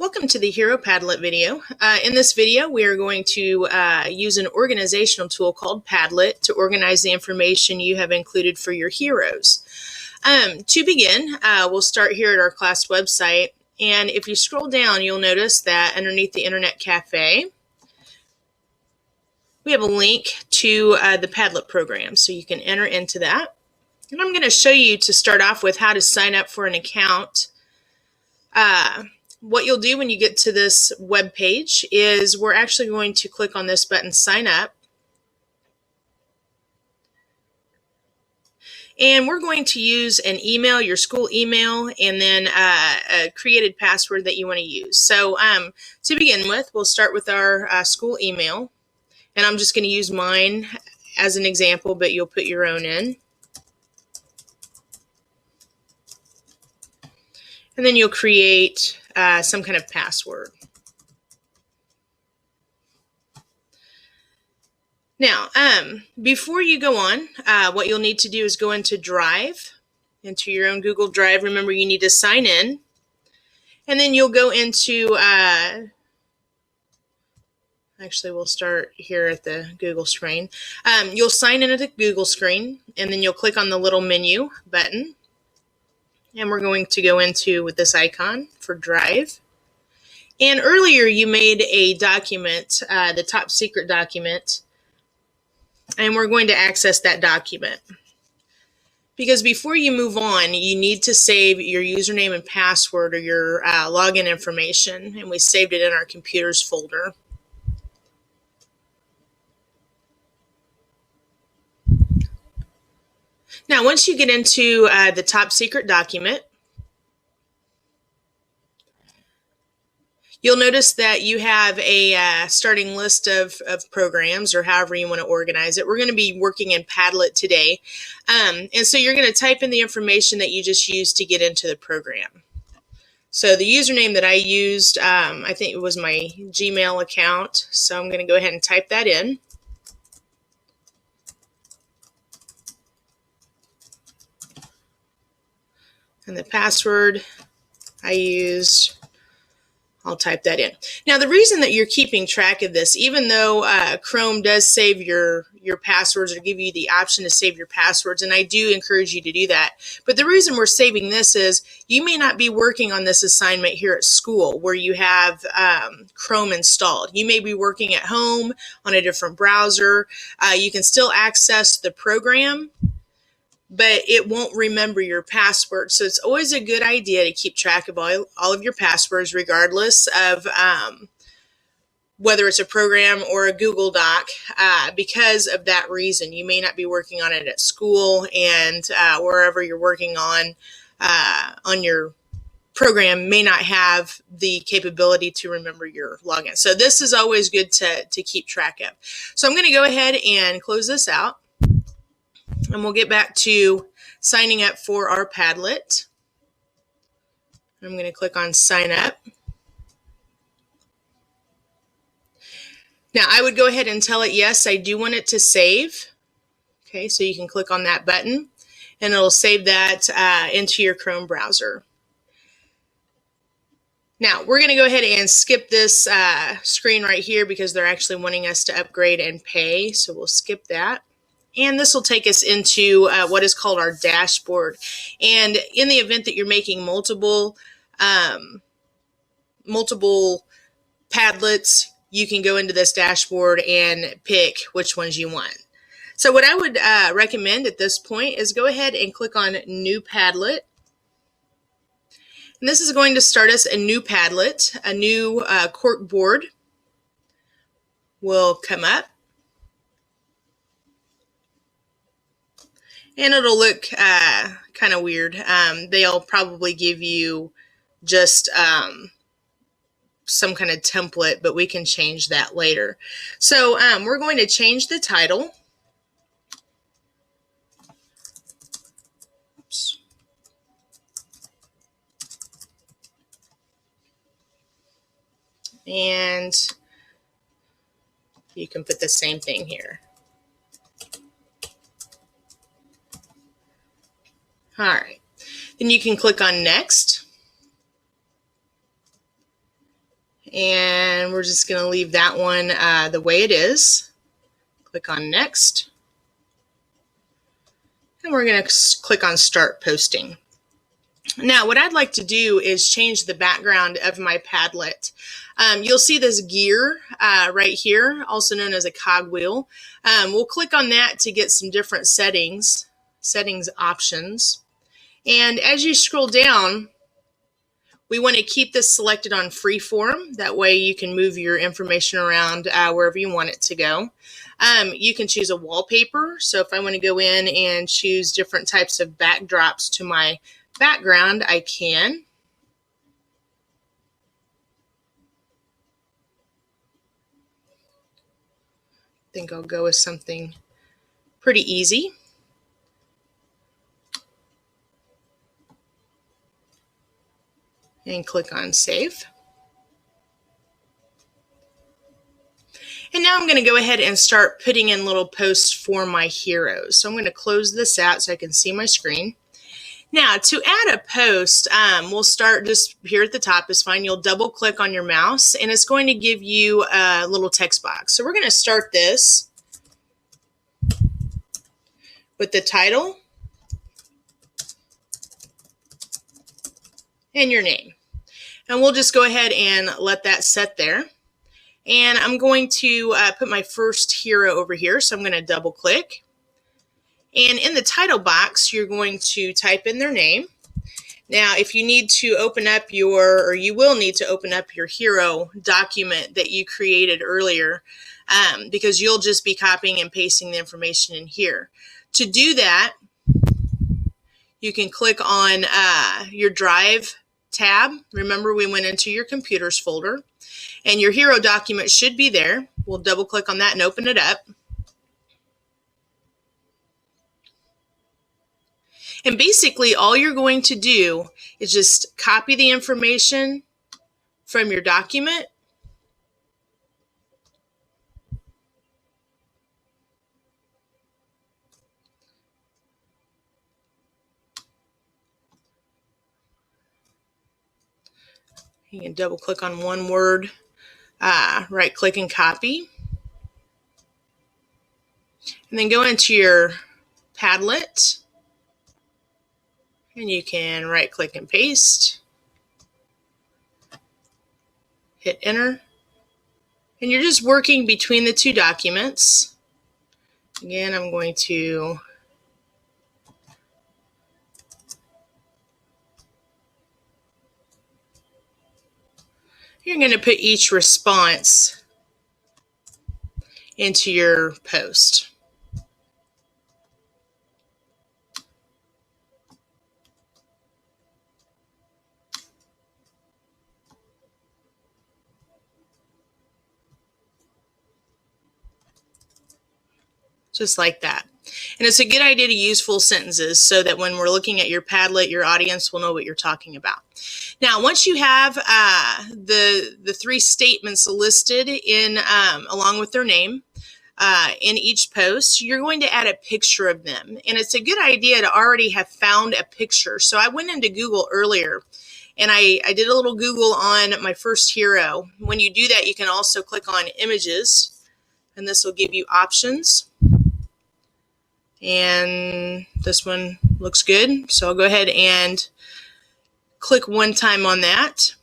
Welcome to the Hero Padlet video. In this video, we are going to use an organizational tool called Padlet to organize the information you have included for your heroes. To begin, we'll start here at our class website, and if you scroll down, you'll notice that underneath the Internet Cafe, we have a link to the Padlet program, so you can enter into that. And I'm going to show you to start off with how to sign up for an account. What you'll do when you get to this web page is we're actually going to click on this button, Sign Up. And we're going to use an email, your school email, and then a created password that you want to use. So to begin with, we'll start with our school email. And I'm just going to use mine as an example, but you'll put your own in. And then you'll create some kind of password. Now, before you go on, what you'll need to do is go into Drive, into your own Google Drive. Remember, you need to sign in. And then you'll go into, actually, we'll start here at the Google screen. You'll sign in at the Google screen, and then you'll click on the little menu button. And we're going to go into with this icon for Drive. And earlier you made a document, the top secret document, and we're going to access that document. Because before you move on, you need to save your username and password or your login information, and we saved it in our computers folder. Now, once you get into the top secret document, you'll notice that you have a starting list of programs, or however you want to organize it. We're going to be working in Padlet today. And so you're going to type in the information that you just used to get into the program. So the username that I used, I think it was my Gmail account. So I'm going to go ahead and type that in. And the password I used, I'll type that in. Now, the reason that you're keeping track of this, even though Chrome does save your passwords or give you the option to save your passwords, and I do encourage you to do that, but the reason we're saving this is you may not be working on this assignment here at school where you have Chrome installed. You may be working at home on a different browser. You can still access the program, but it won't remember your password. So it's always a good idea to keep track of all of your passwords, regardless of whether it's a program or a Google Doc, because of that reason. You may not be working on it at school, and wherever you're working on your program may not have the capability to remember your login. So this is always good to keep track of. So I'm going to go ahead and close this out. And we'll get back to signing up for our Padlet. I'm going to click on Sign Up. Now, I would go ahead and tell it, yes, I do want it to save. Okay, so you can click on that button, and it'll save that into your Chrome browser. Now, we're going to go ahead and skip this screen right here because they're actually wanting us to upgrade and pay, so we'll skip that. And this will take us into what is called our dashboard. And in the event that you're making multiple Padlets, you can go into this dashboard and pick which ones you want. So what I would recommend at this point is go ahead and click on New Padlet. And this is going to start us a new Padlet. A new cork board will come up. And it'll look kind of weird. They'll probably give you just some kind of template, but we can change that later. So we're going to change the title. Oops. And you can put the same thing here. All right, then you can click on Next. and we're just going to leave that one the way it is. Click on next, and we're going to click on start posting. Now what I'd like to do is change the background of my Padlet. You'll see this gear right here, also known as a cogwheel. We'll click on that to get some different settings options. And as you scroll down, we want to keep this selected on freeform. That way you can move your information around wherever you want it to go. You can choose a wallpaper. So if I want to go in and choose different types of backdrops to my background, I can. I think I'll go with something pretty easy. And click on save. And now I'm going to go ahead and start putting in little posts for my heroes. So I'm going to close this out so I can see my screen. Now to add a post, we'll start just here at the top is fine. You'll double click on your mouse and it's going to give you a little text box. So we're going to start this with the title and your name. And we'll just go ahead and let that set there. And I'm going to put my first hero over here. So I'm going to double click. And in the title box, you're going to type in their name. Now, if you need to open up you will need to open up your hero document that you created earlier, because you'll just be copying and pasting the information in here. To do that, you can click on your Drive tab. Remember, we went into your computers folder, and your hero document should be there. We'll double click on that and open it up. And basically all you're going to do is just copy the information from your document you can double click on one word, right click and copy, and then go into your Padlet and you can right click and paste, hit enter, and you're just working between the two documents. Again, I'm going to you're going to put each response into your post. Just like that. And it's a good idea to use full sentences so that when we're looking at your Padlet, your audience will know what you're talking about. Now, once you have the three statements listed in along with their name in each post, you're going to add a picture of them. And it's a good idea to already have found a picture. So I went into Google earlier and I did a little Google on my first hero. When you do that, you can also click on images, and this will give you options. And this one looks good. So I'll go ahead and click one time on that.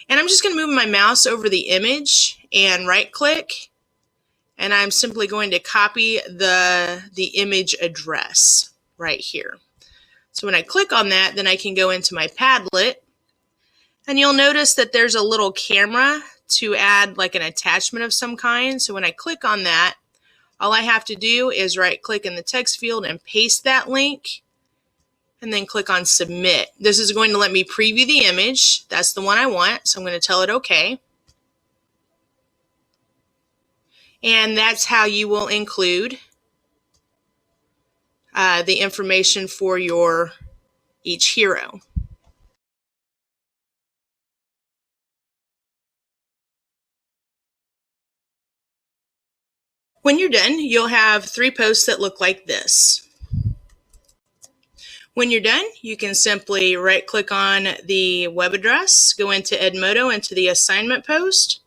And I'm just going to move my mouse over the image and right click. And I'm simply going to copy the image address right here. So when I click on that, then I can go into my Padlet. And you'll notice that there's a little camera to add like an attachment of some kind. So when I click on that, all I have to do is right click in the text field and paste that link and then click on submit. This is going to let me preview the image. That's the one I want, so I'm going to tell it okay. And that's how you will include the information for each hero. When you're done, you'll have three posts that look like this. When you're done, you can simply right-click on the web address, go into Edmodo, into the assignment post,